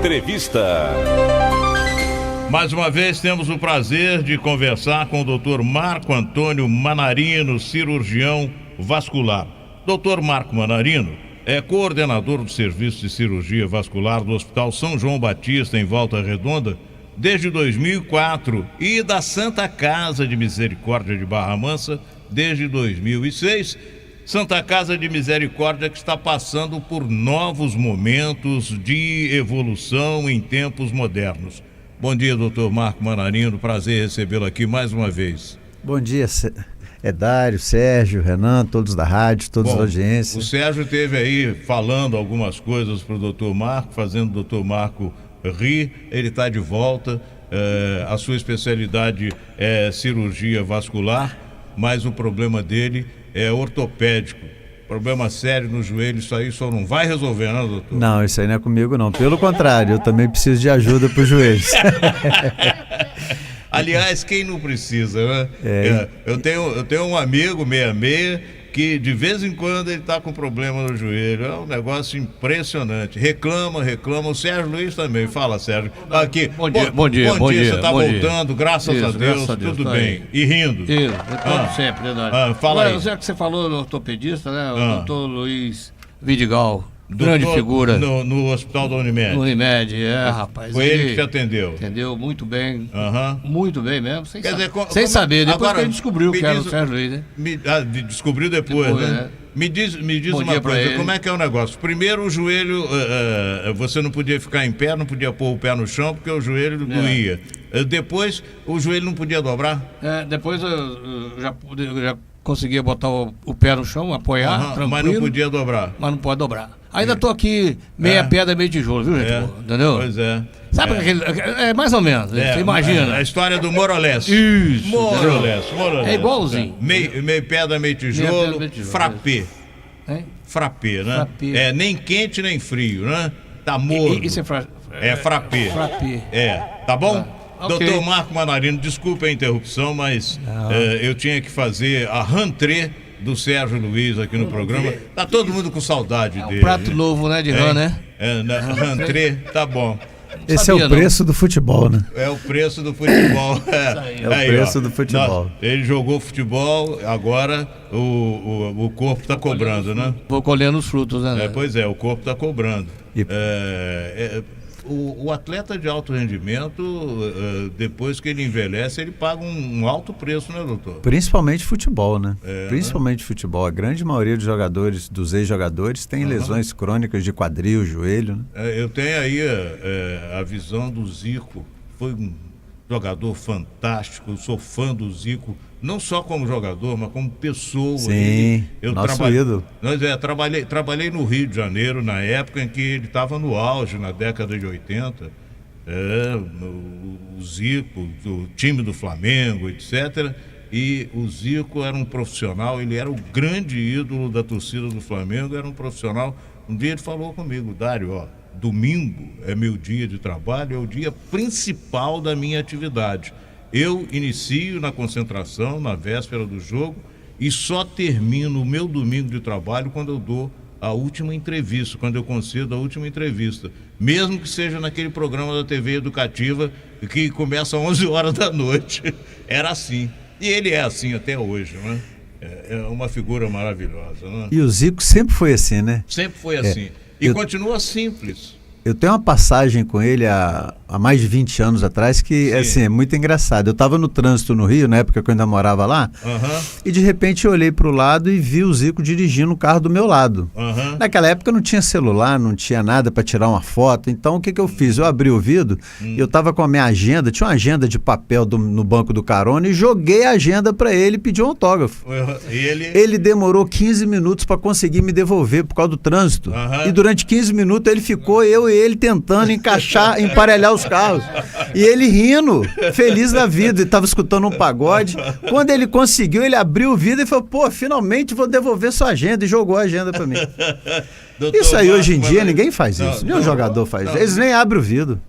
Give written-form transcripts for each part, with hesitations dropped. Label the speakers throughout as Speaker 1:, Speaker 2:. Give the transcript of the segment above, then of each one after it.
Speaker 1: Entrevista.
Speaker 2: Mais uma vez temos o prazer de conversar com o Dr. Marco Antônio Manarino, cirurgião vascular. Dr. Marco Manarino é coordenador do Serviço de Cirurgia Vascular do Hospital São João Batista, em Volta Redonda, desde 2004 e da Santa Casa de Misericórdia de Barra Mansa desde 2006. Santa Casa de Misericórdia que está passando por novos momentos de evolução em tempos modernos. Bom dia, doutor Marco Manarino, prazer recebê-lo aqui mais uma vez.
Speaker 3: Bom dia, Dário, Sérgio, Renan, todos da rádio, todos da audiência.
Speaker 2: O Sérgio esteve aí falando algumas coisas para o doutor Marco, fazendo o doutor Marco rir. Ele está de volta, a sua especialidade é cirurgia vascular, mas o problema dele é ortopédico. Problema sério no joelho, isso aí só não vai resolver, né, doutor?
Speaker 3: Não, isso aí não é comigo não, pelo contrário, eu também preciso de ajuda para os joelhos.
Speaker 2: Aliás, quem não precisa, né? Eu tenho um amigo 66 que de vez em quando ele está com problema no joelho. É um negócio impressionante. Reclama. O Sérgio Luiz também. Fala, Sérgio. Aqui. Bom dia. Você está voltando, graças a Deus, tudo
Speaker 4: tá
Speaker 2: bem.
Speaker 4: Aí.
Speaker 2: E rindo.
Speaker 4: Isso, sempre, né?
Speaker 2: Fala aí.
Speaker 4: Já que você falou no ortopedista, né? O doutor Luiz Vidigal. Grande figura.
Speaker 2: No hospital da Unimed.
Speaker 4: No Unimed, rapaz.
Speaker 2: Foi ele que te atendeu.
Speaker 4: Entendeu muito bem.
Speaker 2: Uhum.
Speaker 4: Muito bem mesmo. Sem
Speaker 2: saber.
Speaker 4: Saber. Depois
Speaker 2: Agora,
Speaker 4: que ele descobriu que era o Sérgio Luiz, né?
Speaker 2: Descobriu depois, né? Me diz uma coisa, como é que é o negócio? Primeiro, o joelho, você não podia ficar em pé, não podia pôr o pé no chão, porque o joelho doía. Depois, o joelho não podia dobrar?
Speaker 4: Depois eu já conseguia botar o pé no chão, apoiar, tranquilo.
Speaker 2: Mas não podia dobrar.
Speaker 4: Mas não pode dobrar. Ainda tô aqui, meia pedra, meio tijolo, viu, gente? Entendeu?
Speaker 2: Pois é.
Speaker 4: Sabe aquele. Mais ou menos, você imagina.
Speaker 2: A história do Morolés.
Speaker 4: Isso.
Speaker 2: Morolés.
Speaker 4: É igualzinho.
Speaker 2: Meio pedra, meio tijolo, frappé. Frappé, né?
Speaker 4: Frappé.
Speaker 2: Nem quente, nem frio, né? Tá morno.
Speaker 4: Isso é
Speaker 2: frappé.
Speaker 4: Frappé.
Speaker 2: Tá bom?
Speaker 4: Okay.
Speaker 2: Doutor Marco Manarino, desculpa a interrupção, mas eu tinha que fazer a rentrée do Sérgio Luiz aqui no programa. Tá todo mundo com saudade dele.
Speaker 4: Prato novo, né, de rã, né?
Speaker 2: Rentrée, tá bom.
Speaker 3: Esse é o preço do futebol, né?
Speaker 2: É o preço do futebol.
Speaker 3: É o preço do futebol.
Speaker 2: Ele jogou futebol, agora o corpo tá cobrando, né?
Speaker 4: Vou colhendo os frutos, né?
Speaker 2: Pois é, o corpo tá cobrando. O atleta de alto rendimento, depois que ele envelhece, ele paga um alto preço, né, doutor?
Speaker 3: Principalmente futebol, né? Principalmente futebol. A grande maioria dos jogadores, dos ex-jogadores, tem lesões crônicas de quadril, joelho, né?
Speaker 2: Eu tenho aí a visão do Zico. Foi um jogador fantástico. Eu sou fã do Zico, não só como jogador, mas como pessoa.
Speaker 3: Sim, nosso ídolo.
Speaker 2: Trabalhei no Rio de Janeiro na época em que ele estava no auge, na década de 80. O Zico, o time do Flamengo, etc. E o Zico era um profissional, ele era o grande ídolo da torcida do Flamengo, era um profissional. Um dia ele falou comigo: Dário, domingo é meu dia de trabalho, é o dia principal da minha atividade. Eu inicio na concentração, na véspera do jogo, e só termino o meu domingo de trabalho quando eu dou a última entrevista, quando eu concedo a última entrevista. Mesmo que seja naquele programa da TV Educativa que começa às 11 horas da noite. Era assim. E ele é assim até hoje, né? É uma figura maravilhosa, né?
Speaker 3: E o Zico sempre foi assim, né?
Speaker 2: Sempre foi assim. Continua simples.
Speaker 3: Eu tenho uma passagem com ele há mais de 20 anos atrás que assim, é muito engraçado. Eu estava no trânsito no Rio, na época que eu ainda morava lá, e de repente eu olhei para o lado e vi o Zico dirigindo o carro do meu lado. Naquela época não tinha celular, não tinha nada para tirar uma foto, então o que eu fiz? Eu abri o vidro, eu estava com a minha agenda, tinha uma agenda de papel no banco do carona e joguei a agenda para ele e pedi um autógrafo. Ele demorou 15 minutos para conseguir me devolver por causa do trânsito. E durante 15 minutos ele ficou, eu e ele tentando encaixar, emparelhar os carros. E ele rindo, feliz da vida, ele estava escutando um pagode. Quando ele conseguiu, ele abriu o vidro e falou: pô, finalmente vou devolver sua agenda, e jogou a agenda para mim. Isso aí hoje em dia ninguém faz isso. Nenhum jogador faz isso. Eles nem abrem o vidro.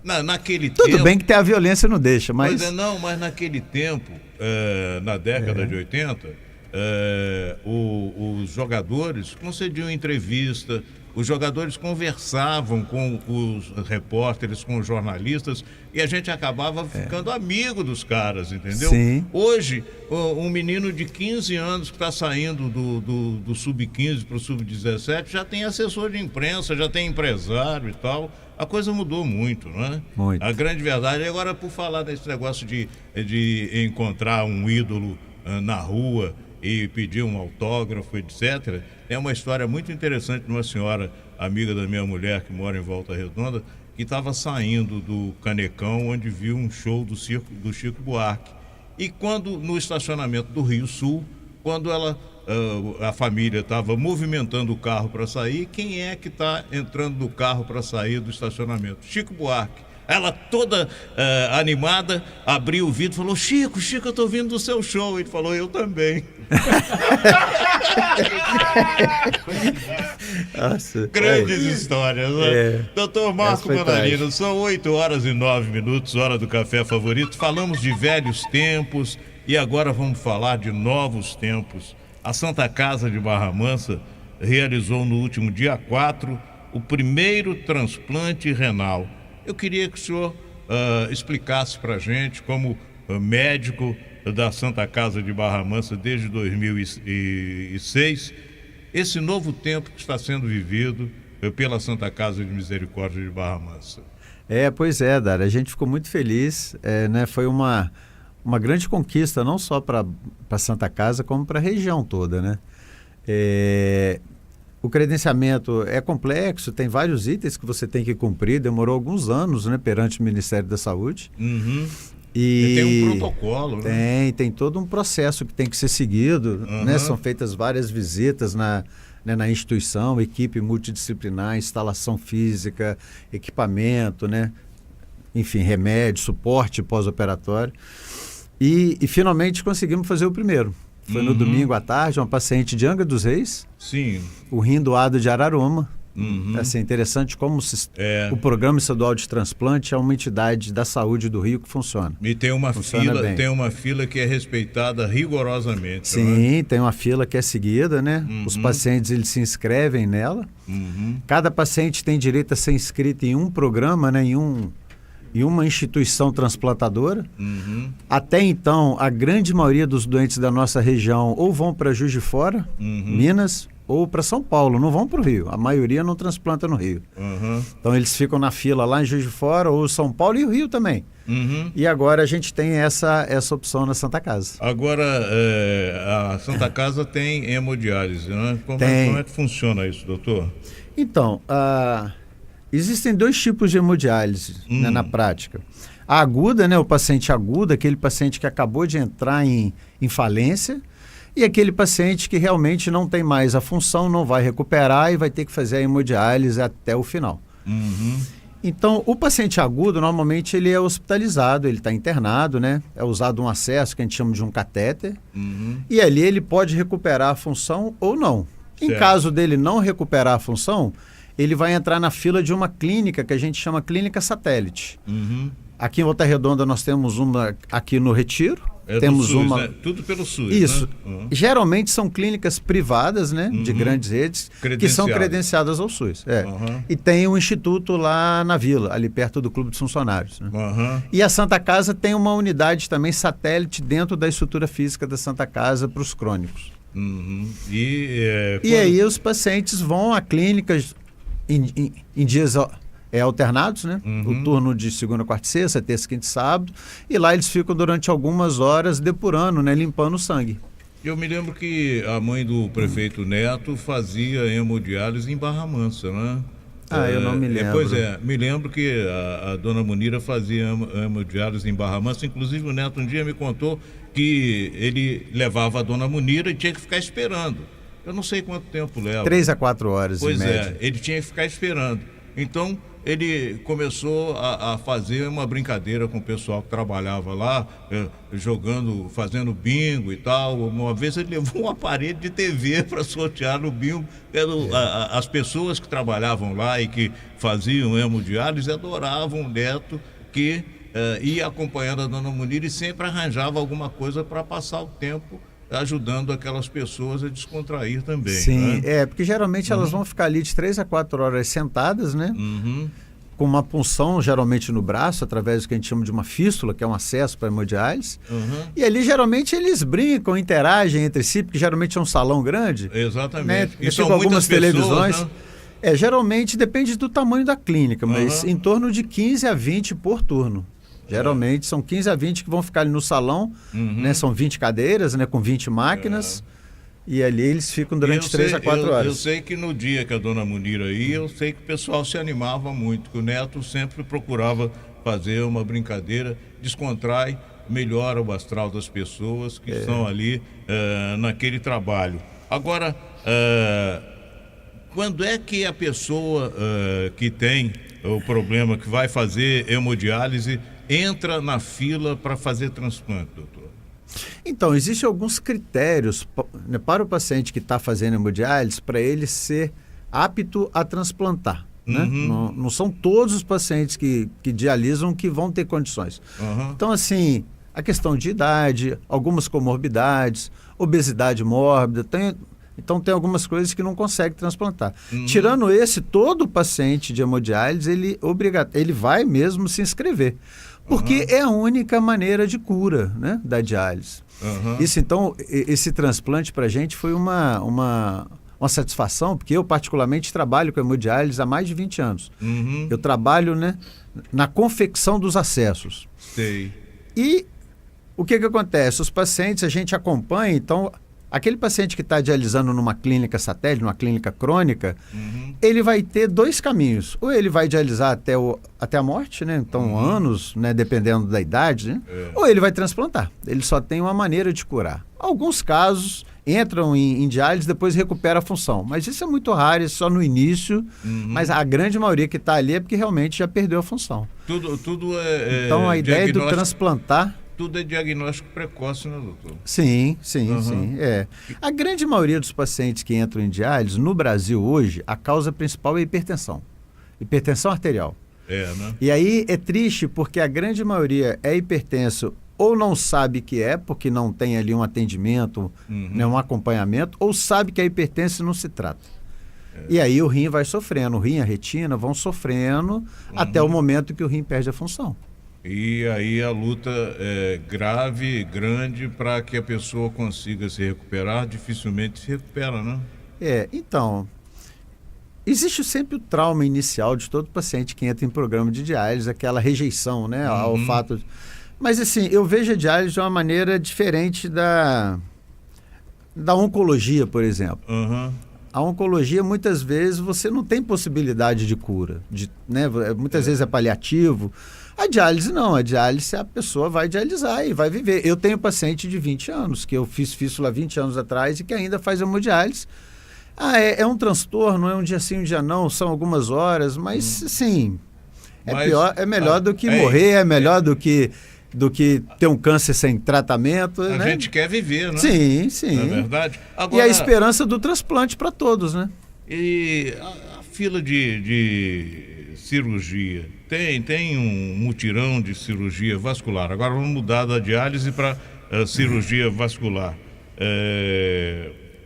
Speaker 3: Tudo bem que tem a violência, não deixa, mas...
Speaker 2: Mas naquele tempo, na década de 80, os jogadores concediam entrevista, os jogadores conversavam com os repórteres, com os jornalistas, e a gente acabava ficando amigo dos caras, entendeu?
Speaker 3: Sim.
Speaker 2: Hoje, um menino de 15 anos que está saindo do sub-15 para o sub-17 já tem assessor de imprensa, já tem empresário e tal. A coisa mudou muito, não é?
Speaker 3: Muito.
Speaker 2: A grande verdade. Agora, por falar desse negócio de encontrar um ídolo na rua e pedir um autógrafo, etc., é uma história muito interessante de uma senhora, amiga da minha mulher, que mora em Volta Redonda, que estava saindo do Canecão, onde viu um show do Chico Buarque. E quando, no estacionamento do Rio Sul, quando a família estava movimentando o carro para sair, quem é que está entrando no carro para sair do estacionamento? Chico Buarque. Ela toda animada, abriu o vidro e falou: Chico, eu estou vindo do seu show. Ele falou: eu também.
Speaker 3: Nossa,
Speaker 2: Grandes histórias, né? Doutor Marco Bonarino,
Speaker 3: trágico.
Speaker 2: são 8h09, hora do café favorito. Falamos de velhos tempos e agora vamos falar de novos tempos. A Santa Casa de Barra Mansa realizou no último dia 4 o primeiro transplante renal. Eu queria que o senhor explicasse para a gente, como médico da Santa Casa de Barra Mansa desde 2006, esse novo tempo que está sendo vivido pela Santa Casa de Misericórdia de Barra Mansa.
Speaker 3: Pois é, Dário, a gente ficou muito feliz, né? Foi uma grande conquista, não só para a Santa Casa, como para a região toda, né? O credenciamento é complexo, tem vários itens que você tem que cumprir, demorou alguns anos, né, perante o Ministério da Saúde.
Speaker 2: Uhum. E tem um protocolo, né?
Speaker 3: Tem todo um processo que tem que ser seguido, né? São feitas várias visitas na instituição, equipe multidisciplinar, instalação física, equipamento, né? Enfim, remédio, suporte pós-operatório. E finalmente conseguimos fazer o primeiro. Foi no domingo à tarde, uma paciente de Angra dos Reis.
Speaker 2: Sim.
Speaker 3: O rim doado de Araruma. Assim, interessante como o Programa Estadual de Transplante é uma entidade da saúde do Rio que funciona.
Speaker 2: E tem uma fila que é respeitada rigorosamente.
Speaker 3: Sim,
Speaker 2: né?
Speaker 3: tem uma fila que é seguida, né? Os pacientes eles se inscrevem nela. Cada paciente tem direito a ser inscrito em um programa, né? Em uma instituição transplantadora. Até então, a grande maioria dos doentes da nossa região ou vão para Juiz de Fora, Minas, ou para São Paulo, não vão para o Rio. A maioria não transplanta no Rio. Então eles ficam na fila lá em Juiz de Fora, ou São Paulo e o Rio também. E agora a gente tem essa opção na Santa Casa.
Speaker 2: Agora, a Santa Casa tem hemodiálise, né? Como é que funciona isso, doutor?
Speaker 3: Então, existem dois tipos de hemodiálise, né, na prática. A aguda, né, o paciente agudo, aquele paciente que acabou de entrar em falência, e aquele paciente que realmente não tem mais a função, não vai recuperar e vai ter que fazer a hemodiálise até o final. Então, o paciente agudo, normalmente, ele é hospitalizado, ele está internado, né? É usado um acesso que a gente chama de um catéter, e ali ele pode recuperar a função ou não. Em caso dele não recuperar a função, ele vai entrar na fila de uma clínica que a gente chama clínica satélite. Aqui em Volta Redonda nós temos uma aqui no Retiro. Temos
Speaker 2: SUS,
Speaker 3: uma,
Speaker 2: né? Tudo pelo SUS.
Speaker 3: Isso.
Speaker 2: Né?
Speaker 3: Geralmente são clínicas privadas, né? De grandes redes, que são credenciadas ao SUS. E tem um instituto lá na Vila, ali perto do Clube dos Funcionários. Né? E a Santa Casa tem uma unidade também satélite dentro da estrutura física da Santa Casa para os crônicos. E aí os pacientes vão a clínicas em dias alternados, né? O turno de segunda, quarta e sexta, terça, quinta e sábado, e lá eles ficam durante algumas horas depurando, né? Limpando o sangue.
Speaker 2: Eu me lembro que a mãe do prefeito Neto fazia hemodiálise em Barra Mansa, né?
Speaker 3: Eu não me lembro.
Speaker 2: Pois é, me lembro que a dona Munira fazia hemodiálise em Barra Mansa, inclusive o Neto um dia me contou que ele levava a dona Munira e tinha que ficar esperando. Eu não sei quanto tempo leva.
Speaker 3: 3 a 4 horas,
Speaker 2: pois
Speaker 3: em média.
Speaker 2: Ele tinha que ficar esperando. Então, ele começou a fazer uma brincadeira com o pessoal que trabalhava lá, fazendo bingo e tal. Uma vez ele levou um aparelho de TV para sortear no bingo. As pessoas que trabalhavam lá e que faziam hemodiálise adoravam o Neto, que ia acompanhando a dona Munira e sempre arranjava alguma coisa para passar o tempo ajudando aquelas pessoas a descontrair também.
Speaker 3: Sim,
Speaker 2: né?
Speaker 3: porque geralmente elas vão ficar ali de 3 a 4 horas sentadas, né?
Speaker 2: Uhum.
Speaker 3: Com uma punção geralmente no braço, através do que a gente chama de uma fístula, que é um acesso para a hemodiálise.
Speaker 2: Uhum.
Speaker 3: E ali geralmente eles brincam, interagem entre si, porque geralmente é um salão grande.
Speaker 2: Exatamente.
Speaker 3: Né?
Speaker 2: E são
Speaker 3: com algumas
Speaker 2: muitas
Speaker 3: televisões.
Speaker 2: pessoas, né?
Speaker 3: Geralmente depende do tamanho da clínica, mas
Speaker 2: Uhum.
Speaker 3: em torno de 15 a 20 por turno. Geralmente são 15 a 20 que vão ficar ali no salão, né? São 20 cadeiras, né? Com 20 máquinas. E ali eles ficam durante 3 a 4 horas.
Speaker 2: Eu sei que no dia que a dona Munira ia, eu sei que o pessoal se animava muito, que o Neto sempre procurava fazer uma brincadeira, descontrai, melhora o astral das pessoas que estão ali naquele trabalho. Agora, quando é que a pessoa que tem o problema, que vai fazer hemodiálise, entra na fila para fazer transplante, doutor?
Speaker 3: Então, existem alguns critérios né, para o paciente que está fazendo hemodiálise para ele ser apto a transplantar. Né? Não são todos os pacientes que dialisam que vão ter condições. Então, assim, a questão de idade, algumas comorbidades, obesidade mórbida, então tem algumas coisas que não consegue transplantar. Tirando esse, todo paciente de hemodiálise, ele vai mesmo se inscrever. Porque é a única maneira de cura, né, da diálise. Isso, então, esse transplante para a gente foi uma satisfação, porque eu particularmente trabalho com hemodiálise há mais de 20 anos. Eu trabalho, né, na confecção dos acessos.
Speaker 2: Sei.
Speaker 3: E o que acontece? Os pacientes a gente acompanha, então, aquele paciente que está dialisando numa clínica satélite, numa clínica crônica, ele vai ter 2 caminhos. Ou ele vai dialisar até a morte, né? Então, anos, né? Dependendo da idade, né? Ou ele vai transplantar. Ele só tem uma maneira de curar. Alguns casos entram em diálise e depois recupera a função. Mas isso é muito raro, isso é só no início. Mas a grande maioria que está ali é porque realmente já perdeu a função.
Speaker 2: Tudo
Speaker 3: então, a ideia do transplantar...
Speaker 2: Tudo é diagnóstico precoce, né, doutor?
Speaker 3: Sim. A grande maioria dos pacientes que entram em diálise, no Brasil hoje, a causa principal é hipertensão. Hipertensão arterial.
Speaker 2: Né?
Speaker 3: E aí é triste porque a grande maioria é hipertenso ou não sabe que porque não tem ali um atendimento, né, um acompanhamento, ou sabe que a hipertensão não se trata. E aí o rim vai sofrendo, o rim e a retina vão sofrendo até o momento que o rim perde a função.
Speaker 2: E aí a luta é grave, grande, para que a pessoa consiga se recuperar, dificilmente se recupera, né?
Speaker 3: Então, existe sempre o trauma inicial de todo paciente que entra em programa de diálise, aquela rejeição, né, ao fato... Mas assim, eu vejo a diálise de uma maneira diferente da oncologia, por exemplo. A oncologia, muitas vezes, você não tem possibilidade de cura, né? Muitas vezes é paliativo. A diálise não, a diálise a pessoa vai dialisar e vai viver. Eu tenho paciente de 20 anos, que eu fiz fístula 20 anos atrás e que ainda faz hemodiálise. É um transtorno, é um dia sim, um dia não, são algumas horas, mas sim, é melhor do que morrer, é melhor do que ter um câncer sem tratamento.
Speaker 2: A
Speaker 3: né?
Speaker 2: gente quer viver, né?
Speaker 3: Sim.
Speaker 2: Não é verdade? Agora,
Speaker 3: e a esperança do transplante para todos, né?
Speaker 2: E a fila de cirurgia, tem um mutirão de cirurgia vascular. Agora vamos mudar da diálise para cirurgia vascular.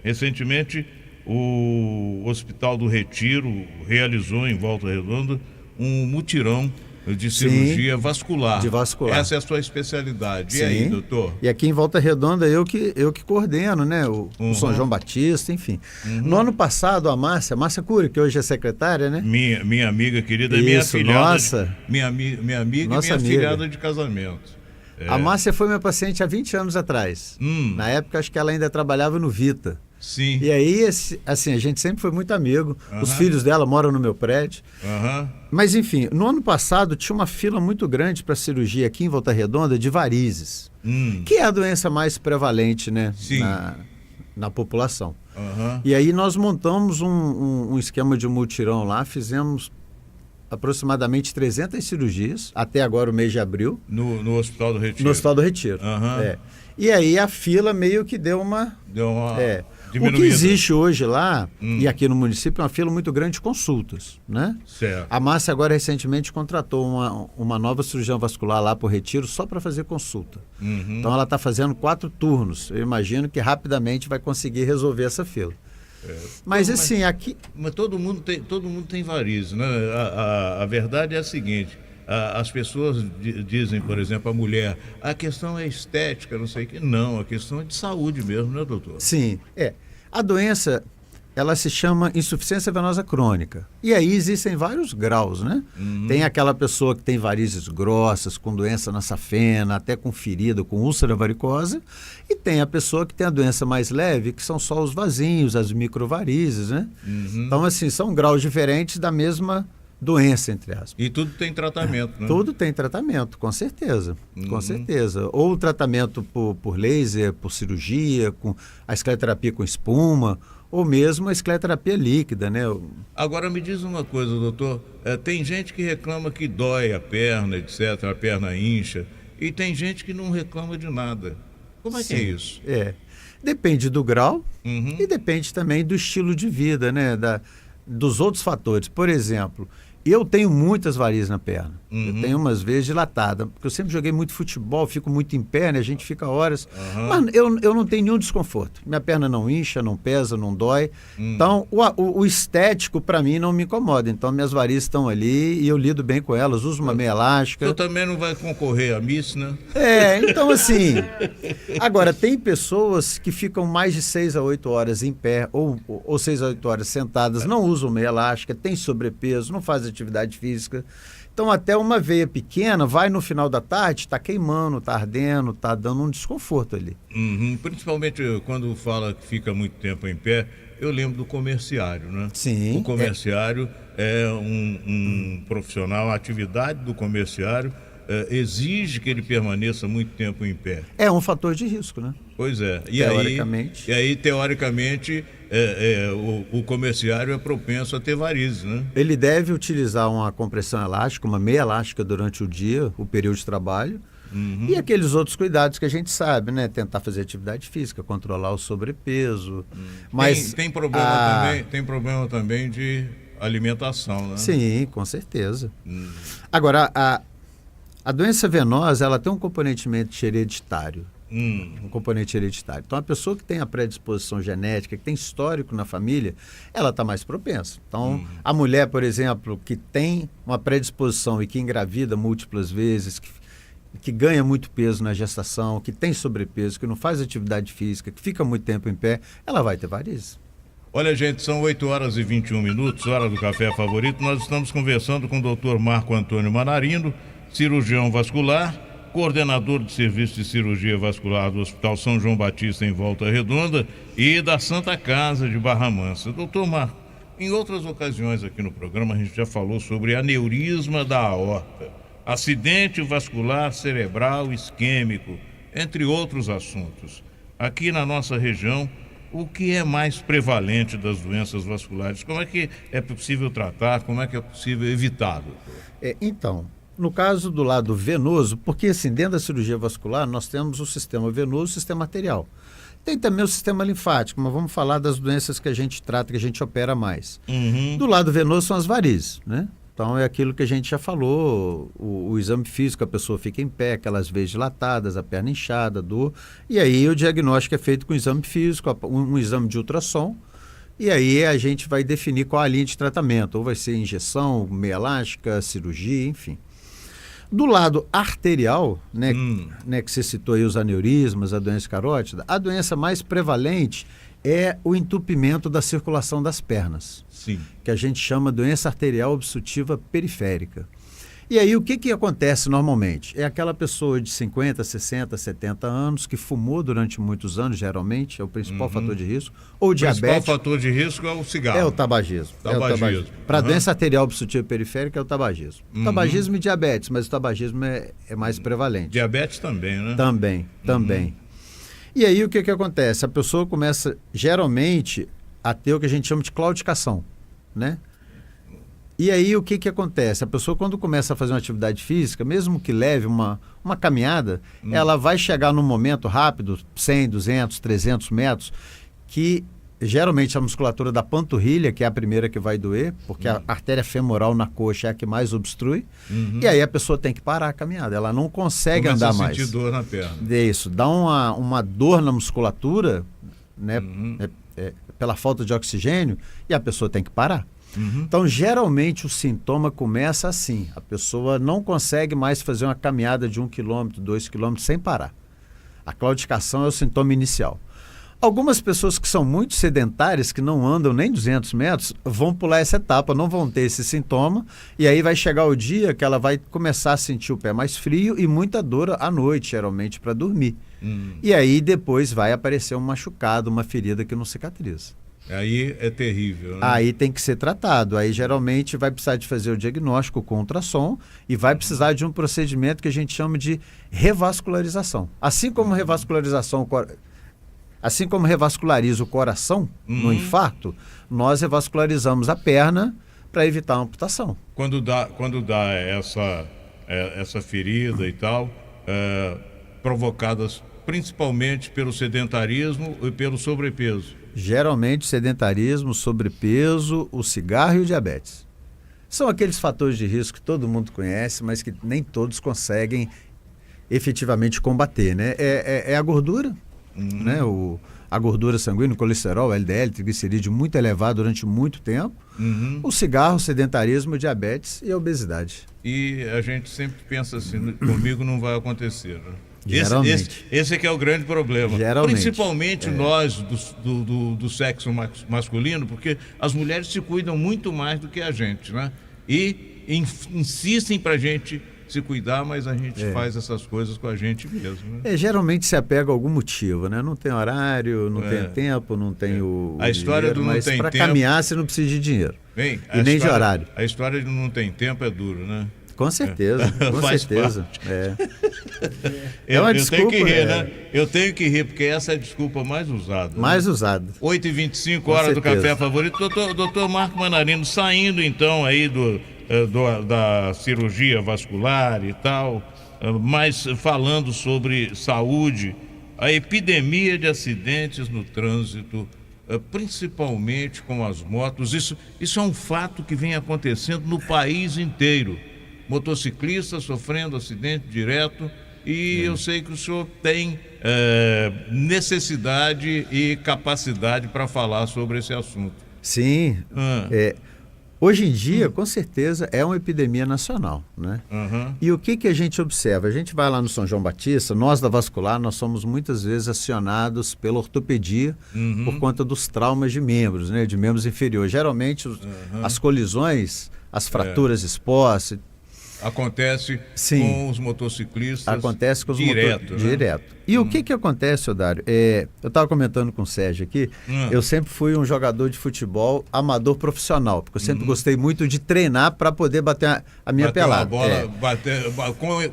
Speaker 2: Recentemente, o Hospital do Retiro realizou em Volta Redonda um mutirão de cirurgia vascular.
Speaker 3: De vascular.
Speaker 2: Essa é a sua especialidade.
Speaker 3: Sim.
Speaker 2: E aí, doutor?
Speaker 3: E aqui em Volta Redonda eu que coordeno, né? O São João Batista, enfim. No ano passado, a Márcia Cury, que hoje é secretária, né?
Speaker 2: Minha amiga querida,
Speaker 3: Isso,
Speaker 2: minha filhada.
Speaker 3: Nossa.
Speaker 2: Minha amiga
Speaker 3: Nossa
Speaker 2: e minha
Speaker 3: amiga.
Speaker 2: filhada de casamento.
Speaker 3: A Márcia foi minha paciente há 20 anos atrás. Na época, acho que ela ainda trabalhava no Vita.
Speaker 2: Sim.
Speaker 3: E aí, assim, a gente sempre foi muito amigo. Os filhos dela moram no meu prédio. Mas, enfim, no ano passado tinha uma fila muito grande para cirurgia aqui em Volta Redonda de varizes, que é a doença mais prevalente, né, na população. E aí nós montamos um esquema de mutirão lá, fizemos aproximadamente 300 cirurgias, até agora o mês de abril.
Speaker 2: No Hospital do Retiro.
Speaker 3: No Hospital do Retiro. E aí a fila meio que deu uma... O que existe hoje lá, e aqui no município, é uma fila muito grande de consultas, né?
Speaker 2: Certo.
Speaker 3: A Márcia agora recentemente contratou uma nova cirurgiã vascular lá para o Retiro só para fazer consulta. Então ela está fazendo 4 turnos. Eu imagino que rapidamente vai conseguir resolver essa fila. Mas assim, aqui...
Speaker 2: Mas todo mundo tem varizes, né? A verdade é a seguinte, as pessoas dizem, por exemplo, a mulher, a questão é estética, não sei o que. Não, a questão é de saúde mesmo, né, doutor?
Speaker 3: Sim, a doença, ela se chama insuficiência venosa crônica. E aí existem vários graus, né? Tem aquela pessoa que tem varizes grossas, com doença na safena, até com ferida, com úlcera varicosa. E tem a pessoa que tem a doença mais leve, que são só os vasinhos, as microvarizes, né? Então, assim, são graus diferentes da mesma doença, entre aspas.
Speaker 2: E tudo tem tratamento, né?
Speaker 3: Tudo tem tratamento, com certeza. Com certeza. Ou o tratamento por laser, por cirurgia, com a escleroterapia com espuma, ou mesmo a escleroterapia líquida, né?
Speaker 2: Agora me diz uma coisa, doutor. Tem gente que reclama que dói a perna, etc., a perna incha, e tem gente que não reclama de nada. Como é que é isso?
Speaker 3: Depende do grau e depende também do estilo de vida, né? Dos outros fatores. Por exemplo, eu tenho muitas varizes na perna. Eu tenho umas vezes dilatada, porque eu sempre joguei muito futebol, fico muito em pé, né? A gente fica horas. Mas eu não tenho nenhum desconforto. Minha perna não incha, não pesa, não dói. Então, o estético, para mim, não me incomoda. Então, minhas varizes estão ali e eu lido bem com elas. Uso uma meia elástica.
Speaker 2: Tu também não vai concorrer a Miss, né?
Speaker 3: Então, assim... Agora, tem pessoas que ficam mais de 6 a 8 horas em pé ou 6 a 8 horas sentadas, não usam meia elástica, tem sobrepeso, não fazem atividade física. Então, até uma veia pequena, vai no final da tarde, está queimando, está ardendo, está dando um desconforto ali.
Speaker 2: Principalmente quando fala que fica muito tempo em pé, eu lembro do comerciário, né?
Speaker 3: Sim.
Speaker 2: O comerciário é um profissional, a atividade do comerciário exige que ele permaneça muito tempo em pé.
Speaker 3: É um fator de risco, né?
Speaker 2: Pois é.
Speaker 3: Teoricamente.
Speaker 2: E aí teoricamente, o comerciário é propenso a ter varizes, né?
Speaker 3: Ele deve utilizar uma compressão elástica, uma meia elástica durante o dia, o período de trabalho, e aqueles outros cuidados que a gente sabe, né? Tentar fazer atividade física, controlar o sobrepeso. Mas
Speaker 2: tem problema também de alimentação, né?
Speaker 3: Sim, com certeza. Agora, a doença venosa, ela tem um componente hereditário. Um componente hereditário. Então, a pessoa que tem a predisposição genética, que tem histórico na família, ela está mais propensa. Então, a mulher, por exemplo, que tem uma predisposição e que engravida múltiplas vezes, que ganha muito peso na gestação, que tem sobrepeso, que não faz atividade física, que fica muito tempo em pé, ela vai ter varizes.
Speaker 2: Olha, gente, são 8 horas e 21 minutos, hora do café favorito. Nós estamos conversando com o Dr. Marco Antônio Manarindo, cirurgião vascular, coordenador de serviço de cirurgia vascular do Hospital São João Batista em Volta Redonda e da Santa Casa de Barra Mansa. Doutor Marco, em outras ocasiões aqui no programa a gente já falou sobre aneurisma da aorta, acidente vascular cerebral isquêmico, entre outros assuntos. Aqui na nossa região, o que é mais prevalente das doenças vasculares? Como é que é possível tratar? Como é que é possível evitar, doutor?
Speaker 3: Então, no caso do lado venoso, porque assim, dentro da cirurgia vascular, nós temos o sistema venoso e o sistema arterial. Tem também o sistema linfático, mas vamos falar das doenças que a gente trata, que a gente opera mais. Do lado venoso são as varizes, né? Então, é aquilo que a gente já falou, o exame físico, a pessoa fica em pé, aquelas veias dilatadas, a perna inchada, dor. E aí o diagnóstico é feito com o exame físico, um exame de ultrassom. E aí a gente vai definir qual a linha de tratamento. Ou vai ser injeção, meia elástica, cirurgia, enfim. Do lado arterial, né, que você citou aí os aneurismas, a doença carótida, a doença mais prevalente é o entupimento da circulação das pernas.
Speaker 2: Sim.
Speaker 3: Que a gente chama doença arterial obstrutiva periférica. E aí o que acontece normalmente? É aquela pessoa de 50, 60, 70 anos que fumou durante muitos anos, geralmente, é o principal fator de risco, ou diabetes. O principal
Speaker 2: fator de risco é o cigarro.
Speaker 3: É o tabagismo. Para a doença arterial obstrutiva periférica é o tabagismo. Tabagismo e diabetes, mas o tabagismo é mais prevalente.
Speaker 2: Diabetes também, né?
Speaker 3: Também. E aí o que acontece? A pessoa começa, geralmente, a ter o que a gente chama de claudicação, né? E aí o que acontece? A pessoa, quando começa a fazer uma atividade física, mesmo que leve uma caminhada, ela vai chegar num momento rápido, 100, 200, 300 metros, que geralmente a musculatura da panturrilha, que é a primeira que vai doer, porque a artéria femoral na coxa é a que mais obstrui, e aí a pessoa tem que parar a caminhada, ela não consegue andar mais.
Speaker 2: Começa a sentir dor na perna.
Speaker 3: É isso, dá uma dor na musculatura, né, pela falta de oxigênio, e a pessoa tem que parar. Então, geralmente, o sintoma começa assim, a pessoa não consegue mais fazer uma caminhada de 1 quilômetro, 2 quilômetros sem parar. A claudicação é o sintoma inicial. Algumas pessoas que são muito sedentárias, que não andam nem 200 metros, vão pular essa etapa, não vão ter esse sintoma, e aí vai chegar o dia que ela vai começar a sentir o pé mais frio e muita dor à noite, geralmente, para dormir. E aí depois vai aparecer um machucado, uma ferida que não cicatriza.
Speaker 2: Aí é terrível, né?
Speaker 3: Aí tem que ser tratado. Aí geralmente vai precisar de fazer o diagnóstico com ultrassom e vai precisar de um procedimento que a gente chama de revascularização. Assim como revasculariza o coração no infarto, nós revascularizamos a perna para evitar a amputação.
Speaker 2: Quando dá essa ferida e tal, provocadas principalmente pelo sedentarismo e pelo sobrepeso.
Speaker 3: Geralmente sedentarismo, sobrepeso, o cigarro e o diabetes. São aqueles fatores de risco que todo mundo conhece, mas que nem todos conseguem efetivamente combater, né? É a gordura, né? A gordura sanguínea, o colesterol, LDL, triglicerídeo muito elevado durante muito tempo, o cigarro, o sedentarismo, o diabetes e a obesidade.
Speaker 2: E a gente sempre pensa assim, comigo não vai acontecer, né?
Speaker 3: Geralmente.
Speaker 2: Esse é que é o grande problema.
Speaker 3: Geralmente.
Speaker 2: Principalmente nós do sexo masculino, porque as mulheres se cuidam muito mais do que a gente, né? E insistem pra gente se cuidar, mas a gente faz essas coisas com a gente mesmo, né?
Speaker 3: Geralmente se apega a algum motivo, né? Não tem horário, não tem tempo, não tem o
Speaker 2: a história
Speaker 3: dinheiro,
Speaker 2: do não
Speaker 3: mas
Speaker 2: tem
Speaker 3: para
Speaker 2: tempo...
Speaker 3: caminhar você não precisa de dinheiro.
Speaker 2: Bem,
Speaker 3: e nem de horário.
Speaker 2: A história de não tem tempo é duro, né?
Speaker 3: Com certeza, com certeza.
Speaker 2: É uma
Speaker 3: desculpa.
Speaker 2: Eu tenho que rir, né? Eu tenho que rir, porque essa é a desculpa mais usada.
Speaker 3: Mais usada.
Speaker 2: 8h25, hora do café favorito. Doutor Marco Manarino, saindo então aí da cirurgia vascular e tal, mas falando sobre saúde, a epidemia de acidentes no trânsito, principalmente com as motos, isso é um fato que vem acontecendo no país inteiro. Motociclistas sofrendo acidente direto, e eu sei que o senhor tem necessidade e capacidade para falar sobre esse assunto.
Speaker 3: Sim. Hoje em dia, com certeza, é uma epidemia nacional, né? E o que a gente observa? A gente vai lá no São João Batista, nós da Vascular, nós somos muitas vezes acionados pela ortopedia por conta dos traumas de membros, né? De membros inferiores. Geralmente, as colisões, as fraturas expostas...
Speaker 2: Acontece com os motociclistas.
Speaker 3: Acontece com os
Speaker 2: direto.
Speaker 3: Né? Direto. E o que acontece, Odário? Eu estava comentando com o Sérgio aqui, eu sempre fui um jogador de futebol amador profissional, porque eu sempre gostei muito de treinar para poder bater a minha pelada.
Speaker 2: Bater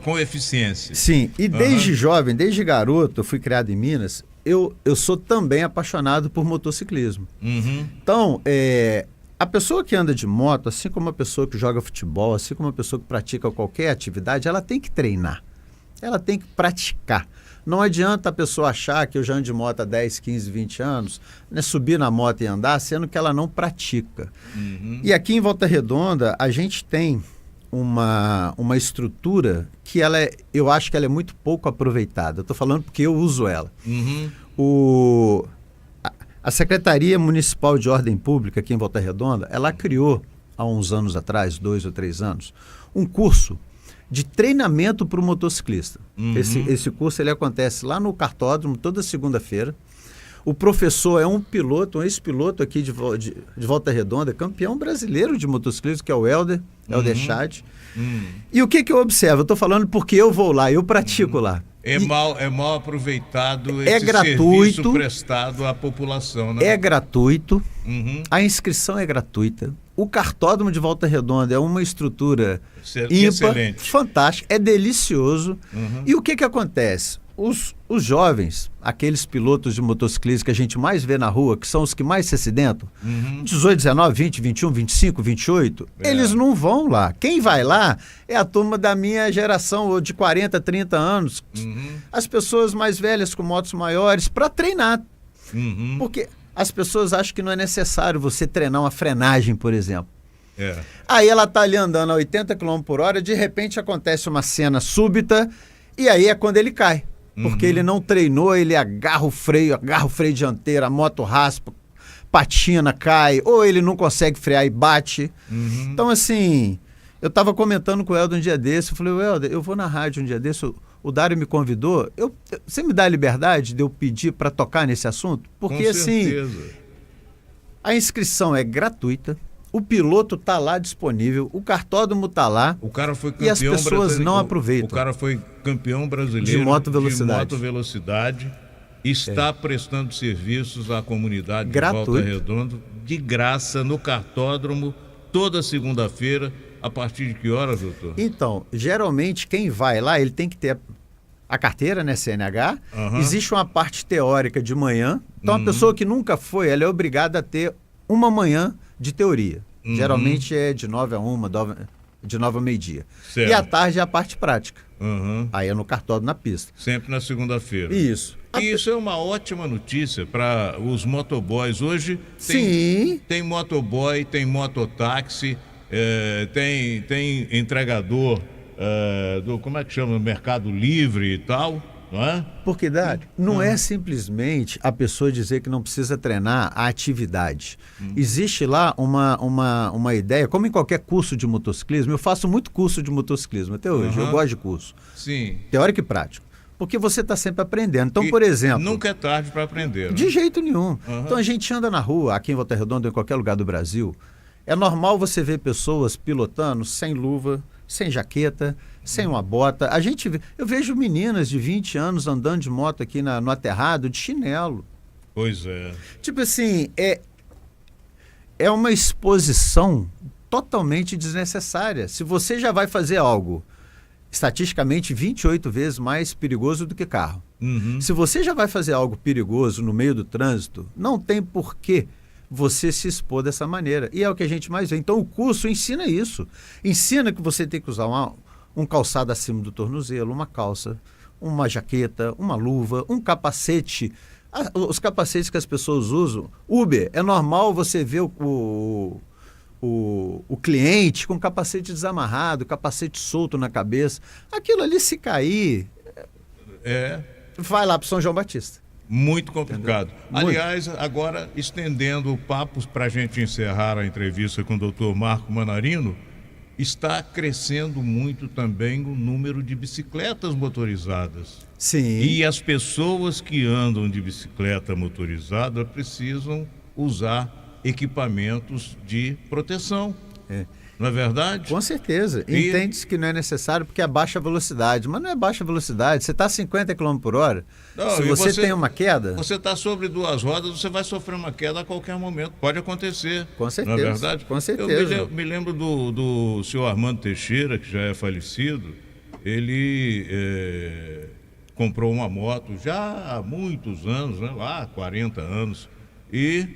Speaker 2: com eficiência.
Speaker 3: Sim, e desde jovem, desde garoto, eu fui criado em Minas, eu sou também apaixonado por motociclismo. Então, a pessoa que anda de moto, assim como a pessoa que joga futebol, assim como a pessoa que pratica qualquer atividade, ela tem que treinar, ela tem que praticar. Não adianta a pessoa achar que eu já ando de moto há 10, 15, 20 anos, né, subir na moto e andar, sendo que ela não pratica. E aqui em Volta Redonda, a gente tem uma estrutura que eu acho que ela é muito pouco aproveitada. Eu estou falando porque eu uso ela. A Secretaria Municipal de Ordem Pública aqui em Volta Redonda, ela criou há uns anos atrás, 2 ou 3 anos, um curso de treinamento para o motociclista. Esse curso ele acontece lá no cartódromo toda segunda-feira. O professor é um piloto, um ex-piloto aqui de Volta Redonda, campeão brasileiro de motociclismo, que é o Helder Chad. E o que eu observo? Eu estou falando porque eu vou lá, eu pratico lá.
Speaker 2: É mal aproveitado esse
Speaker 3: gratuito,
Speaker 2: serviço prestado à população, né?
Speaker 3: É gratuito, a inscrição é gratuita. O cartódromo de Volta Redonda é uma estrutura ímpar, fantástica, é delicioso. E o que acontece? Os jovens, aqueles pilotos de motociclismo que a gente mais vê na rua, que são os que mais se acidentam, 18, 19, 20, 21, 25, 28, eles não vão lá. Quem vai lá é a turma da minha geração, ou de 40, 30 anos. As pessoas mais velhas com motos maiores, para treinar. Porque As pessoas acham que não é necessário você treinar uma frenagem, por exemplo.
Speaker 2: É.
Speaker 3: Aí ela está ali andando a 80 km por hora, de repente acontece uma cena súbita, e aí é quando ele cai. Porque ele não treinou, ele agarra o freio dianteiro, a moto raspa, patina, cai, ou ele não consegue frear e bate. Então, assim, eu estava comentando com o Helder um dia desse, eu falei, Helder, eu vou na rádio um dia desse, o Dário me convidou, você me dá a liberdade de eu pedir para tocar nesse assunto? Porque, assim, a inscrição é gratuita, o piloto está lá disponível, o cartódromo está lá,
Speaker 2: o cara foi campeão,
Speaker 3: e as pessoas não aproveitam.
Speaker 2: O cara foi campeão brasileiro
Speaker 3: de moto
Speaker 2: velocidade, está prestando serviços à comunidade
Speaker 3: gratuito.
Speaker 2: De Volta Redonda, de graça, no cartódromo, toda segunda-feira. A partir de que horas, doutor?
Speaker 3: Então, geralmente quem vai lá, ele tem que ter a carteira, né, CNH. Existe uma parte teórica de manhã. Então, a pessoa que nunca foi, ela é obrigada a ter uma manhã de teoria. Geralmente é de 9 a 1, de 9 a meio-dia. E à tarde é a parte prática. Aí é no cartódromo, na pista.
Speaker 2: Sempre na segunda-feira.
Speaker 3: Isso.
Speaker 2: E isso é uma ótima notícia para os motoboys. Hoje tem motoboy, tem mototáxi, tem entregador do, como é que chama, Mercado Livre e tal, não é?
Speaker 3: Porque, Dário, não é simplesmente a pessoa dizer que não precisa treinar a atividade. Existe lá uma ideia, como em qualquer curso de motociclismo, eu faço muito curso de motociclismo até hoje, eu gosto de curso.
Speaker 2: Sim.
Speaker 3: Teórico e prático. Porque você está sempre aprendendo. Então, por exemplo...
Speaker 2: Nunca é tarde para aprender. Né?
Speaker 3: De jeito nenhum. Então, a gente anda na rua, aqui em Volta Redonda, em qualquer lugar do Brasil, é normal você ver pessoas pilotando sem luva, sem jaqueta, sem uma bota. Eu vejo meninas de 20 anos andando de moto aqui no aterrado de chinelo.
Speaker 2: Pois é.
Speaker 3: Tipo assim, é uma exposição totalmente desnecessária. Se você já vai fazer algo estatisticamente 28 vezes mais perigoso do que carro. Se você já vai fazer algo perigoso no meio do trânsito, não tem porquê você se expor dessa maneira. E é o que a gente mais vê. Então o curso ensina isso. Ensina que você tem que usar um calçado acima do tornozelo, uma calça, uma jaqueta, uma luva, um capacete. Os capacetes que as pessoas usam. Uber, é normal você ver o cliente com capacete desamarrado, capacete solto na cabeça. Aquilo ali, se cair, vai lá para São João Batista.
Speaker 2: Muito complicado. Aliás, agora, estendendo o papo para a gente encerrar a entrevista com o doutor Marco Manarino, está crescendo muito também o número de bicicletas motorizadas.
Speaker 3: Sim.
Speaker 2: E as pessoas que andam de bicicleta motorizada precisam usar equipamentos de proteção. Não é verdade?
Speaker 3: Com certeza. Entende-se que não é necessário porque é baixa velocidade. Mas não é baixa velocidade. Você está a 50 km por hora.
Speaker 2: Não,
Speaker 3: se você tem uma queda...
Speaker 2: Você está sobre duas rodas, você vai sofrer uma queda a qualquer momento. Pode acontecer.
Speaker 3: Com certeza.
Speaker 2: Não é verdade?
Speaker 3: Com certeza.
Speaker 2: Eu me lembro do senhor Armando Teixeira, que já é falecido. Ele comprou uma moto já há muitos anos, né? Lá 40 anos. E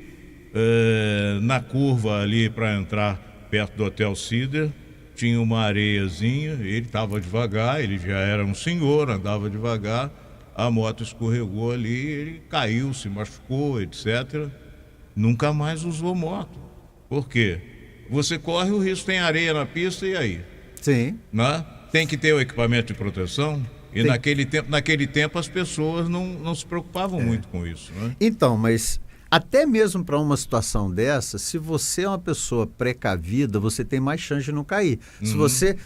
Speaker 2: na curva ali para entrar perto do Hotel Cider, tinha uma areiazinha, ele estava devagar, ele já era um senhor, andava devagar, a moto escorregou ali, ele caiu, se machucou, etc. Nunca mais usou moto. Por quê? Você corre o risco, tem areia na pista, e aí?
Speaker 3: Sim.
Speaker 2: Né? Tem que ter o equipamento de proteção, e naquele tempo as pessoas não se preocupavam muito com isso. Né?
Speaker 3: Então, mas... Até mesmo para uma situação dessa, se você é uma pessoa precavida, você tem mais chance de não cair. Se você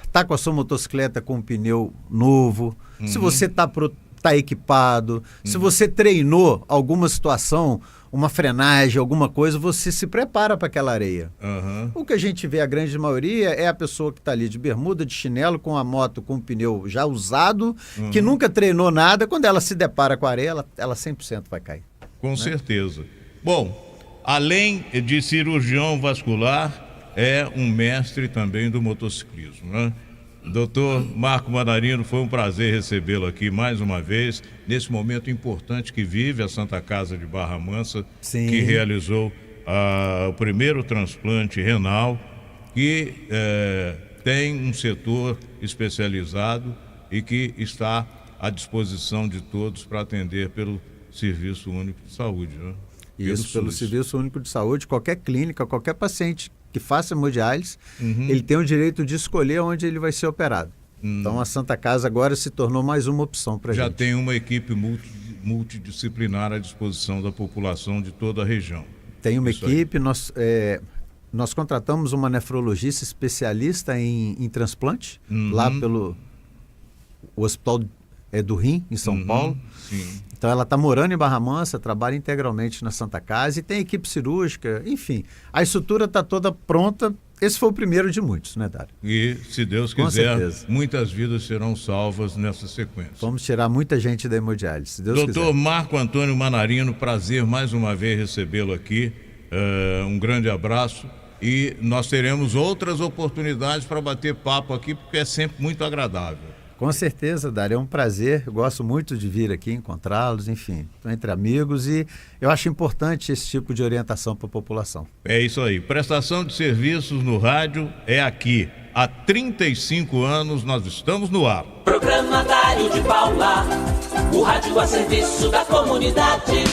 Speaker 3: está com a sua motocicleta com um pneu novo, se você tá equipado, se você treinou alguma situação, uma frenagem, alguma coisa, você se prepara para aquela areia. O que a gente vê, a grande maioria, é a pessoa que está ali de bermuda, de chinelo, com a moto com o pneu já usado, que nunca treinou nada. Quando ela se depara com a areia, ela 100% vai cair.
Speaker 2: Com certeza. Bom, além de cirurgião vascular, é um mestre também do motociclismo, né? Doutor Marco Manarino, foi um prazer recebê-lo aqui mais uma vez, nesse momento importante que vive a Santa Casa de Barra Mansa,
Speaker 3: Sim.
Speaker 2: que realizou o primeiro transplante renal, que tem um setor especializado e que está à disposição de todos para atender pelo Serviço Único de Saúde, né?
Speaker 3: Isso, pelo Serviço Único de Saúde. Qualquer clínica, qualquer paciente que faça hemodiálise, ele tem o direito de escolher onde ele vai ser operado. Então a Santa Casa agora se tornou mais uma opção para a gente.
Speaker 2: Já tem uma equipe multidisciplinar à disposição da população de toda a região.
Speaker 3: Tem uma equipe, nós contratamos uma nefrologista especialista em transplante, lá pelo Hospital do Rim, em São Paulo.
Speaker 2: Sim.
Speaker 3: Então ela está morando em Barra Mansa, trabalha integralmente na Santa Casa e tem equipe cirúrgica, enfim. A estrutura está toda pronta. Esse foi o primeiro de muitos, né, Dário?
Speaker 2: E, se Deus quiser, muitas vidas serão salvas nessa sequência.
Speaker 3: Vamos tirar muita gente da hemodiálise, se Deus quiser.
Speaker 2: Doutor Marco Antônio Manarino, prazer mais uma vez recebê-lo aqui. Um grande abraço. E nós teremos outras oportunidades para bater papo aqui, porque é sempre muito agradável.
Speaker 3: Com certeza, Dário, é um prazer. Eu gosto muito de vir aqui, encontrá-los, enfim, entre amigos, e eu acho importante esse tipo de orientação para a população.
Speaker 2: É isso aí. Prestação de serviços no rádio é aqui. Há 35 anos nós estamos no ar.
Speaker 1: Programa Dário de Paula, o rádio a serviço da comunidade.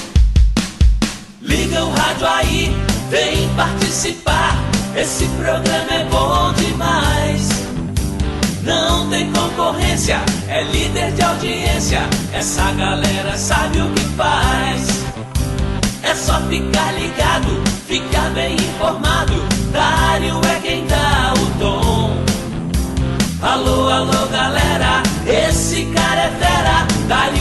Speaker 1: Liga o rádio aí, vem participar. Esse programa é bom demais. Não tem concorrência, é líder de audiência. Essa galera sabe o que faz. É só ficar ligado, ficar bem informado. Dário é quem dá o tom. Alô, alô, galera, esse cara é fera. Dário